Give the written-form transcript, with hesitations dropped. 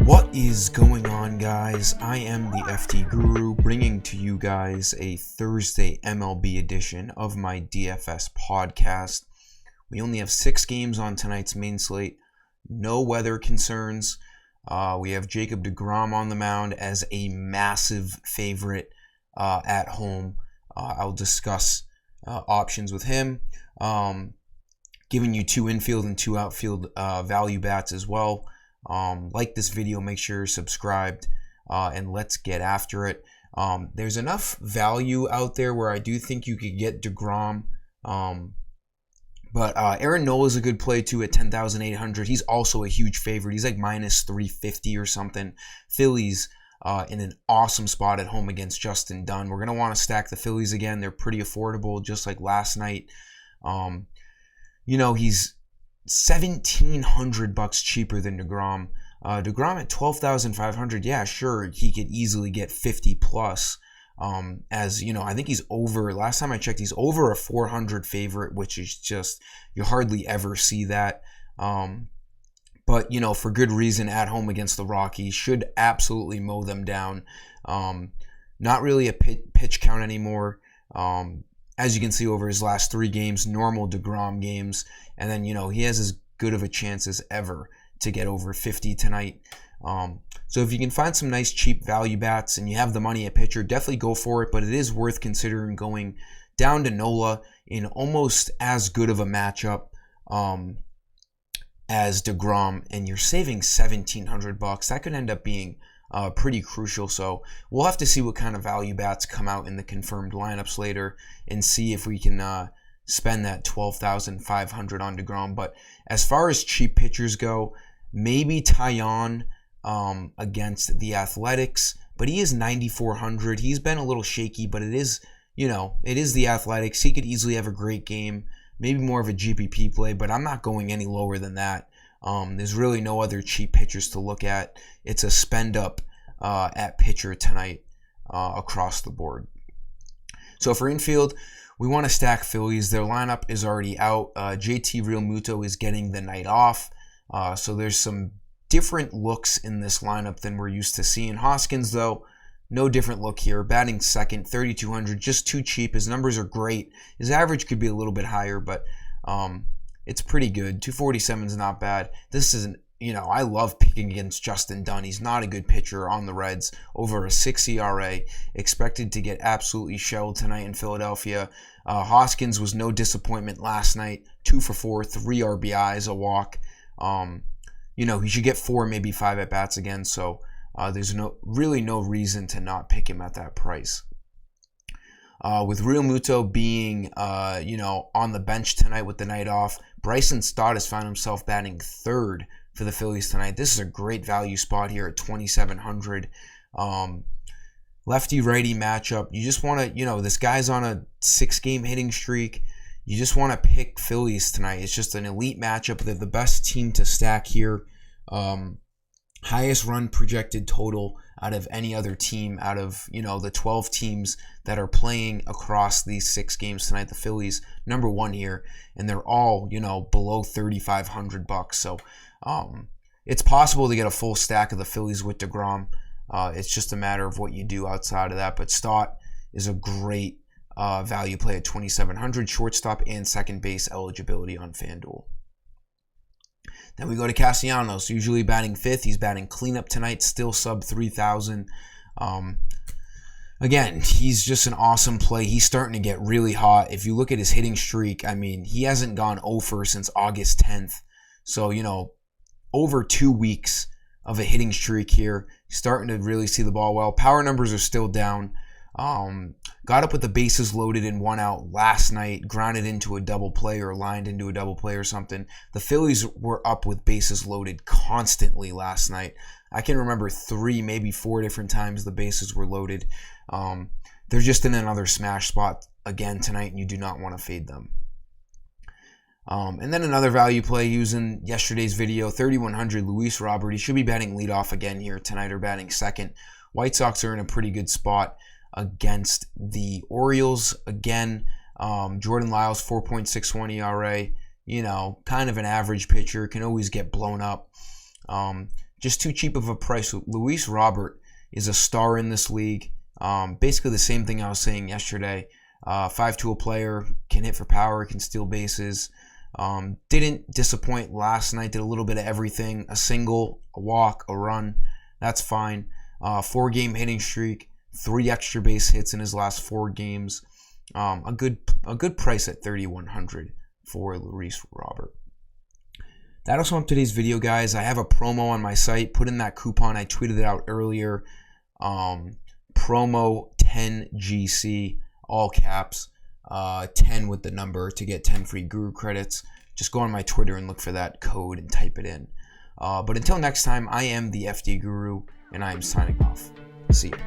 What is going on, guys? I am the FT Guru, bringing to you guys a Thursday MLB edition of my DFS podcast. We only have 6 games on tonight's main slate. No weather concerns. We have Jacob Degrom on the mound as a massive favorite at home. I'll discuss options with him. Giving you 2 infield and 2 outfield value bats as well. Like this video, make sure you're subscribed, and let's get after it. There's enough value out there where I do think you could get Degrom, but Aaron Nola is a good play too at 10,800. He's also a huge favorite. He's like minus 350 or something. Phillies in an awesome spot at home against Justin Dunn. We're going to want to stack the Phillies again. They're pretty affordable, just like last night. He's $1,700 cheaper than Degrom. Degrom at 12,500. Yeah, sure, he could easily get 50 plus. As you know, I think he's over. Last time I checked, he's over a 400 favorite, which is just, you hardly ever see that. But for good reason, at home against the Rockies, should absolutely mow them down. Not really a pitch count anymore. As you can see over his last 3 games, normal Degrom games. And then, he has as good of a chance as ever to get over 50 tonight. So if you can find some nice cheap value bats and you have the money at pitcher, definitely go for it. But it is worth considering going down to Nola in almost as good of a matchup as Degrom. And you're saving $1,700. That could end up being pretty crucial. So we'll have to see what kind of value bats come out in the confirmed lineups later and see if we can spend that $12,500 on Degrom. But as far as cheap pitchers go, maybe Taillon against the Athletics, but he is 9,400. He's been a little shaky, but it is the Athletics. He could easily have a great game, maybe more of a GPP play, but I'm not going any lower than that. There's really no other cheap pitchers to look at. It's a spend up at pitcher tonight across the board. So for infield, we want to stack Phillies. Their lineup is already out. JT Realmuto is getting the night off. So there's some different looks in this lineup than we're used to seeing. Hoskins, though, no different look here. Batting second, 3,200, just too cheap. His numbers are great. His average could be a little bit higher, but it's pretty good. 247 is not bad. This isn't, I love picking against Justin Dunn. He's not a good pitcher on the Reds. Over a 6 ERA. Expected to get absolutely shelled tonight in Philadelphia. Hoskins was no disappointment last night. 2 for 4, 3 RBIs, a walk. He should get 4, maybe 5 at-bats again. So there's really no reason to not pick him at that price. With Realmuto being, on the bench tonight with the night off, Bryson Stott has found himself batting third for the Phillies tonight. This is a great value spot here at 2,700. Lefty-righty matchup. You just want to, this guy's on a 6-game hitting streak. You just want to pick Phillies tonight. It's just an elite matchup. They're the best team to stack here. Highest run projected total out of any other team out of, the 12 teams that are playing across these 6 games tonight. The Phillies, number 1 here, and they're all, below $3,500. So it's possible to get a full stack of the Phillies with Degrom. It's just a matter of what you do outside of that. But Stott is a great value play at 2,700, shortstop and second base eligibility on FanDuel. Then we go to Castellanos, usually batting 5th. He's batting cleanup tonight, still sub 3,000. Again, he's just an awesome play. He's starting to get really hot. If you look at his hitting streak, he hasn't gone over since August 10th. So, over 2 weeks of a hitting streak here. He's starting to really see the ball well. Power numbers are still down. Got up with the bases loaded in 1 out last night, grounded into a double play or lined into a double play or something. The Phillies were up with bases loaded constantly last night. I can remember 3, maybe 4 different times the bases were loaded. They're just in another smash spot again tonight, and you do not want to fade them. And then another value play using yesterday's video, 3,100, Luis Robert. He should be batting leadoff again here tonight or batting second. White Sox are in a pretty good spot against the Orioles. Again, Jordan Lyles, 4.61 ERA. You know, kind of an average pitcher, can always get blown up. Just too cheap of a price. Luis Robert is a star in this league. Basically the same thing I was saying yesterday. 5-tool player, can hit for power, can steal bases. Didn't disappoint last night, did a little bit of everything. A single, a walk, a run, that's fine. 4-game hitting streak, 3 extra base hits in his last 4 games. A good price at $3,100 for Luis Robert. That'll sum up today's video, guys. I have a promo on my site. Put in that coupon. I tweeted it out earlier. Promo 10GC, all caps, 10 with the number to get 10 free Guru credits. Just go on my Twitter and look for that code and type it in. But until next time, I am the FD Guru, and I am signing off. See you.